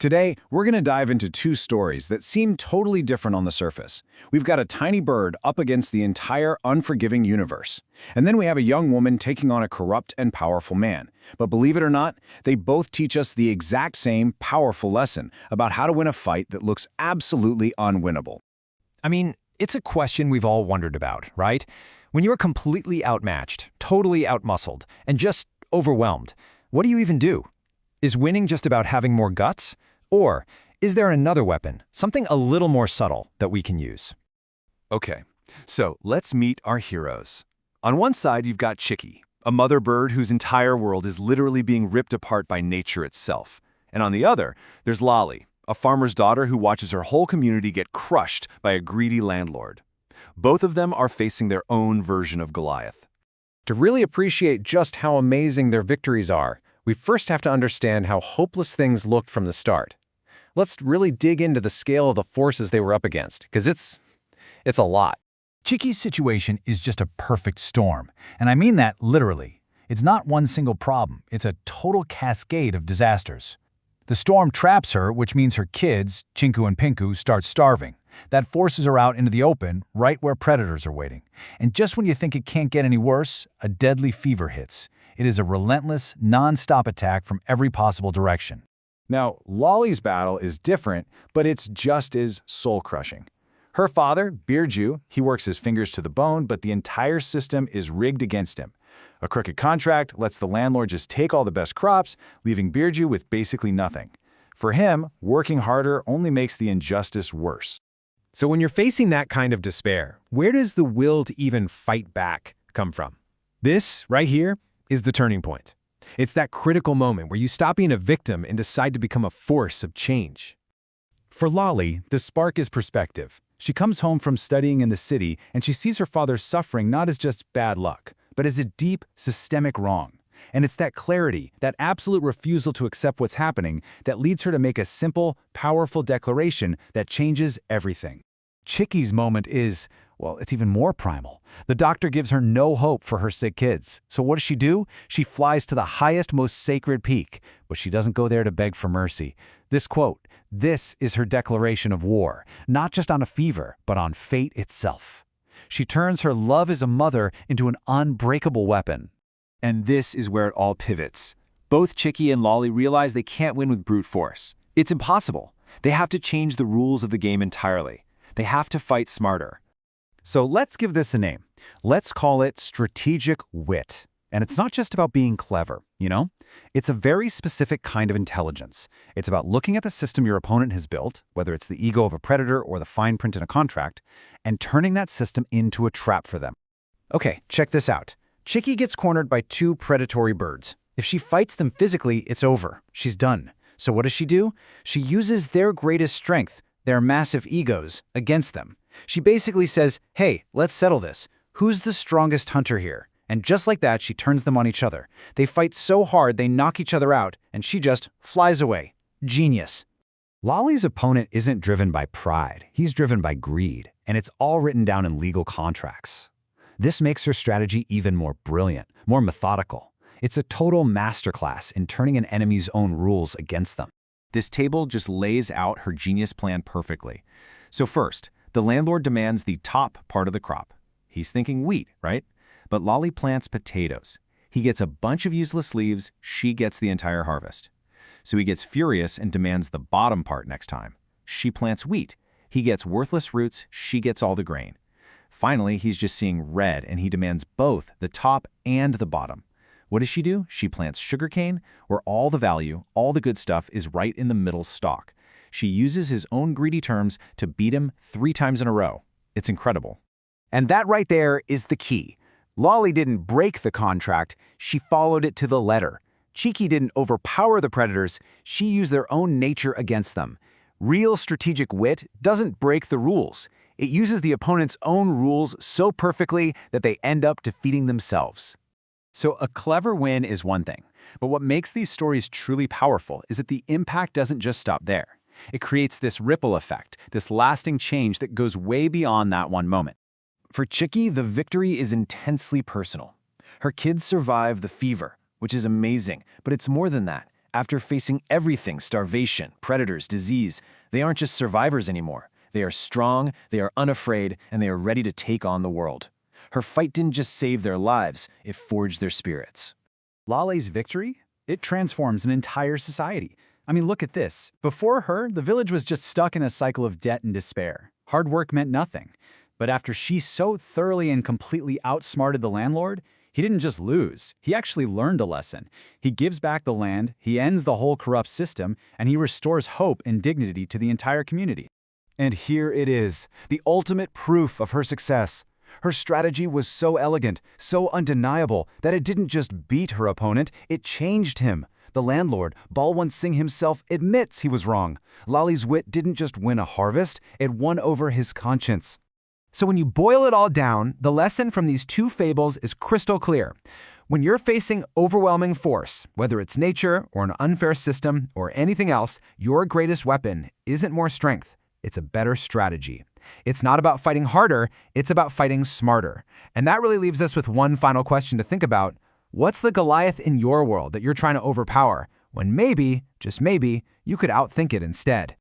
Today, we're going to dive into two stories that seem totally different on the surface. We've got a tiny bird up against the entire unforgiving universe. And then we have a young woman taking on a corrupt and powerful man. But believe it or not, they both teach us the exact same powerful lesson about how to win a fight that looks absolutely unwinnable. I mean, it's a question we've all wondered about, right? When you're completely outmatched, totally outmuscled, and just overwhelmed, what do you even do? Is winning just about having more guts? Or is there another weapon, something a little more subtle, that we can use? Okay, so let's meet our heroes. On one side, you've got Chicky, a mother bird whose entire world is literally being ripped apart by nature itself. And on the other, there's Lolly, a farmer's daughter who watches her whole community get crushed by a greedy landlord. Both of them are facing their own version of Goliath. To really appreciate just how amazing their victories are, we first have to understand how hopeless things looked from the start. Let's really dig into the scale of the forces they were up against, because it's a lot. Chicky's situation is just a perfect storm, and I mean that literally. It's not one single problem, it's a total cascade of disasters. The storm traps her, which means her kids, Chinku and Pinku, start starving. That forces her out into the open, right where predators are waiting. And just when you think it can't get any worse, a deadly fever hits. It is a relentless, non-stop attack from every possible direction. Now, Lolly's battle is different, but it's just as soul-crushing. Her father, Birju, he works his fingers to the bone, but the entire system is rigged against him. A crooked contract lets the landlord just take all the best crops, leaving Birju with basically nothing. For him, working harder only makes the injustice worse. So when you're facing that kind of despair, where does the will to even fight back come from? This, right here, is the turning point. It's that critical moment where you stop being a victim and decide to become a force of change. For Lolly, the spark is perspective. She comes home from studying in the city and she sees her father's suffering not as just bad luck, but as a deep, systemic wrong. And it's that clarity, that absolute refusal to accept what's happening, that leads her to make a simple, powerful declaration that changes everything. Chicky's moment is, well, it's even more primal. The doctor gives her no hope for her sick kids. So what does she do? She flies to the highest, most sacred peak, but she doesn't go there to beg for mercy. This quote, this is her declaration of war, not just on a fever, but on fate itself. She turns her love as a mother into an unbreakable weapon. And this is where it all pivots. Both Chicky and Lolly realize they can't win with brute force. It's impossible. They have to change the rules of the game entirely. They have to fight smarter. So let's give this a name. Let's call it strategic wit. And it's not just about being clever, you know? It's a very specific kind of intelligence. It's about looking at the system your opponent has built, whether it's the ego of a predator or the fine print in a contract, and turning that system into a trap for them. Okay, check this out. Chicky gets cornered by two predatory birds. If she fights them physically, it's over. She's done. So what does she do? She uses their greatest strength, their massive egos, against them. She basically says, hey, let's settle this. Who's the strongest hunter here? And just like that, she turns them on each other. They fight so hard they knock each other out, and she just flies away. Genius. Lolly's opponent isn't driven by pride. He's driven by greed, and it's all written down in legal contracts. This makes her strategy even more brilliant, more methodical. It's a total masterclass in turning an enemy's own rules against them. This table just lays out her genius plan perfectly. So first, the landlord demands the top part of the crop. He's thinking wheat, right? But Lolly plants potatoes. He gets a bunch of useless leaves, she gets the entire harvest. So he gets furious and demands the bottom part next time. She plants wheat. He gets worthless roots, she gets all the grain. Finally, he's just seeing red and he demands both the top and the bottom. What does she do? She plants sugarcane, where all the value, all the good stuff is right in the middle stalk. She uses his own greedy terms to beat him 3 times in a row. It's incredible. And that right there is the key. Lolly didn't break the contract, she followed it to the letter. Chicky didn't overpower the predators, she used their own nature against them. Real strategic wit doesn't break the rules. It uses the opponent's own rules so perfectly that they end up defeating themselves. So a clever win is one thing, but what makes these stories truly powerful is that the impact doesn't just stop there. It creates this ripple effect, this lasting change that goes way beyond that one moment. For Chicky, the victory is intensely personal. Her kids survive the fever, which is amazing, but it's more than that. After facing everything, starvation, predators, disease, they aren't just survivors anymore. They are strong, they are unafraid, and they are ready to take on the world. Her fight didn't just save their lives, it forged their spirits. Lale's victory? It transforms an entire society. I mean, look at this. Before her, the village was just stuck in a cycle of debt and despair. Hard work meant nothing. But after she so thoroughly and completely outsmarted the landlord, he didn't just lose, he actually learned a lesson. He gives back the land, he ends the whole corrupt system, and he restores hope and dignity to the entire community. And here it is, the ultimate proof of her success. Her strategy was so elegant, so undeniable, that it didn't just beat her opponent, it changed him. The landlord, Balwant Singh himself, admits he was wrong. Lale's wit didn't just win a harvest, it won over his conscience. So when you boil it all down, the lesson from these two fables is crystal clear. When you're facing overwhelming force, whether it's nature or an unfair system or anything else, your greatest weapon isn't more strength, it's a better strategy. It's not about fighting harder, it's about fighting smarter. And that really leaves us with one final question to think about. What's the Goliath in your world that you're trying to overpower, when maybe, just maybe, you could outthink it instead?